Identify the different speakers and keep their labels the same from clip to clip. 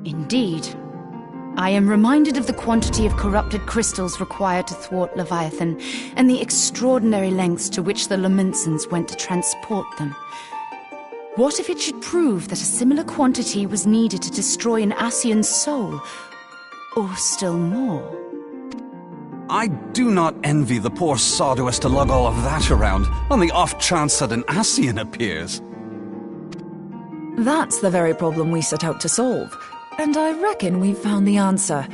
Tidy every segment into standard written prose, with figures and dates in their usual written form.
Speaker 1: Indeed. I am reminded of the quantity of corrupted crystals required to thwart Leviathan, and the extraordinary lengths to which the Lamentsons went to transport them. What if it should prove that a similar quantity was needed to destroy an Ascian's soul? Or still more?
Speaker 2: I do not envy the poor sod who has to lug all of that around, on the off chance that an Ascian appears.
Speaker 3: That's the very problem we set out to solve. And I reckon we've found the answer.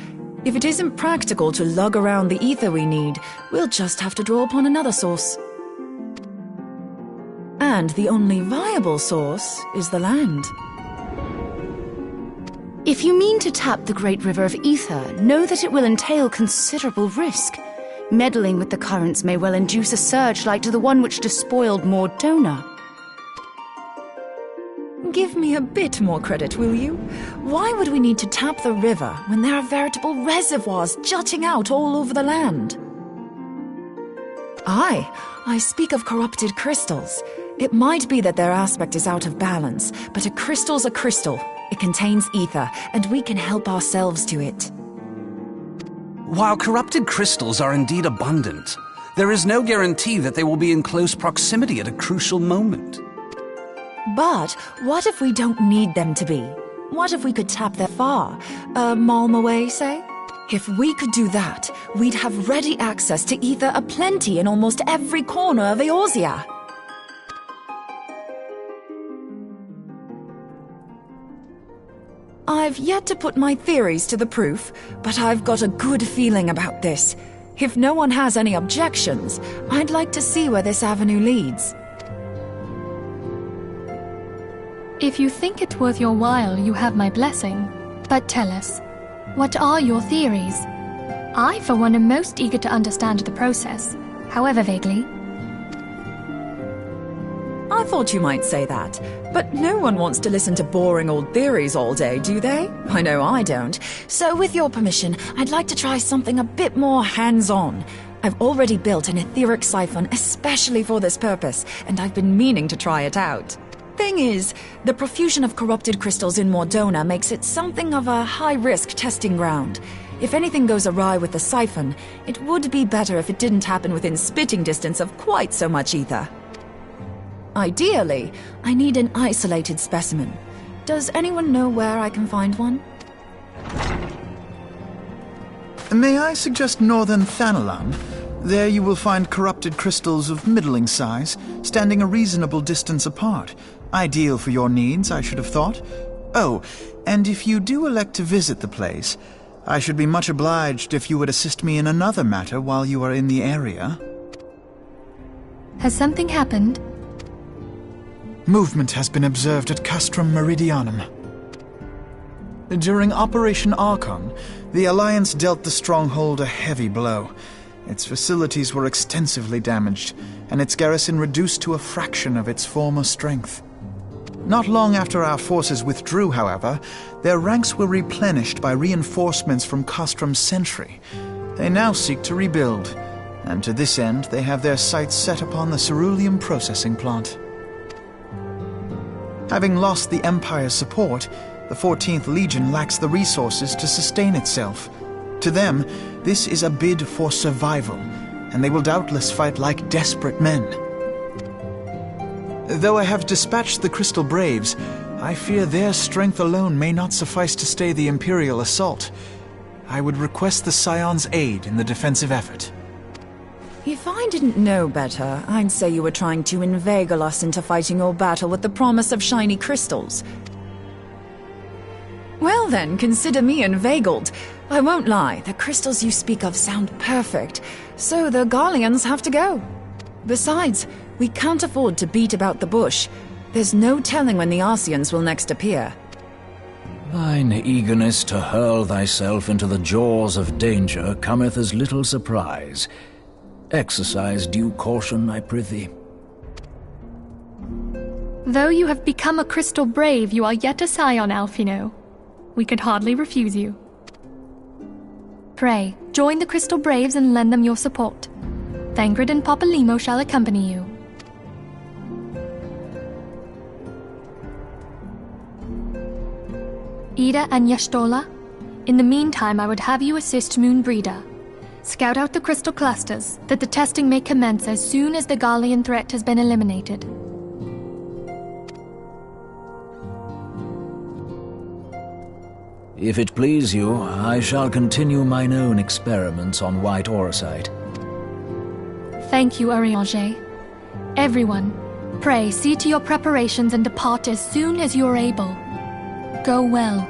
Speaker 3: If it isn't practical to lug around the ether we need, we'll just have to draw upon another source. And the only viable source is the land.
Speaker 1: If you mean to tap the Great River of Ether, know that it will entail considerable risk. Meddling with the currents may well induce a surge like to the one which despoiled Mordona.
Speaker 3: Give me a bit more credit, will you? Why would we need to tap the river when there are veritable reservoirs jutting out all over the land? I speak of corrupted crystals. It might be that their aspect is out of balance, but a crystal's a crystal. It contains ether, and we can help ourselves to it.
Speaker 2: While corrupted crystals are indeed abundant, there is no guarantee that they will be in close proximity at a crucial moment.
Speaker 3: But what if we don't need them to be? What if we could tap them far? A malm away, say? If we could do that, we'd have ready access to ether aplenty in almost every corner of Eorzea. I've yet to put my theories to the proof, but I've got a good feeling about this. If no one has any objections, I'd like to see where this avenue leads.
Speaker 4: If you think it worth your while, you have my blessing. But tell us, what are your theories? I, for one, am most eager to understand the process, however vaguely.
Speaker 3: I thought you might say that, but no one wants to listen to boring old theories all day, do they? I know I don't. So with your permission, I'd like to try something a bit more hands-on. I've already built an etheric siphon especially for this purpose, and I've been meaning to try it out. Thing is, the profusion of corrupted crystals in Mordona makes it something of a high-risk testing ground. If anything goes awry with the siphon, it would be better if it didn't happen within spitting distance of quite so much ether. Ideally, I need an isolated specimen. Does anyone know where I can find one?
Speaker 5: May I suggest northern Thanalan? There you will find corrupted crystals of middling size, standing a reasonable distance apart. Ideal for your needs, I should have thought. Oh, and if you do elect to visit the place, I should be much obliged if you would assist me in another matter while you are in the area.
Speaker 4: Has something happened?
Speaker 5: Movement has been observed at Castrum Meridianum. During Operation Archon, the Alliance dealt the stronghold a heavy blow. Its facilities were extensively damaged, and its garrison reduced to a fraction of its former strength. Not long after our forces withdrew, however, their ranks were replenished by reinforcements from Castrum's sentry. They now seek to rebuild, and to this end they have their sights set upon the ceruleum processing plant. Having lost the Empire's support, the 14th Legion lacks the resources to sustain itself. To them, this is a bid for survival, and they will doubtless fight like desperate men. Though I have dispatched the Crystal Braves, I fear their strength alone may not suffice to stay the Imperial assault. I would request the Scion's aid in the defensive effort.
Speaker 3: If I didn't know better, I'd say you were trying to inveigle us into fighting your battle with the promise of shiny crystals. Well then, consider me inveigled. I won't lie, the crystals you speak of sound perfect, so the Garleans have to go. Besides, we can't afford to beat about the bush. There's no telling when the Ascians will next appear.
Speaker 6: Thine eagerness to hurl thyself into the jaws of danger cometh as little surprise. Exercise due caution, I prithee.
Speaker 4: Though you have become a crystal brave, you are yet a scion, Alphino. We could hardly refuse you. Pray, join the Crystal Braves and lend them your support. Thangred and Papalymo shall accompany you. Ida and Yashtola, in the meantime I would have you assist Moonbreeder. Scout out the crystal clusters, that the testing may commence as soon as the Gallian threat has been eliminated.
Speaker 6: If it please you, I shall continue mine own experiments on white aurosite.
Speaker 4: Thank you, Urianger. Everyone, pray see to your preparations and depart as soon as you are able. Go well,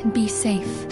Speaker 4: and be safe.